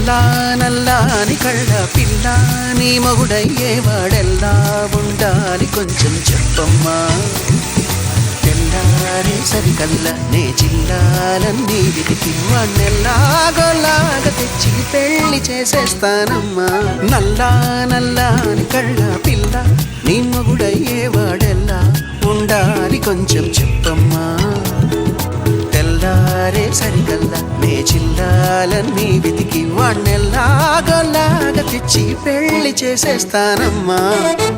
నల్లా నల్లాని కళ్ళ పిల్ల నీ మొగుడయ్యేవాడెల్లా ఉండాలి కొంచెం చెప్పమ్మా. తెల్లారే సరికల్లా నే జిల్లాలన్నీ వెతికి వాణ్ణెల్లాగోలాగా తెచ్చి పెళ్లి చేసేస్తానమ్మా. నల్లా నల్లాని కళ్ళ పిల్ల నీ మొగుడయ్యేవాడెల్లా ఉండాలి కొంచెం చెప్పమ్మా. తెల్లారే సరికల్లా నే జిల్లాలన్నీ వెతికి వాణ్ణెల్లాగోలాగా తెచ్చి పెళ్లి చేసేస్తానమ్మా.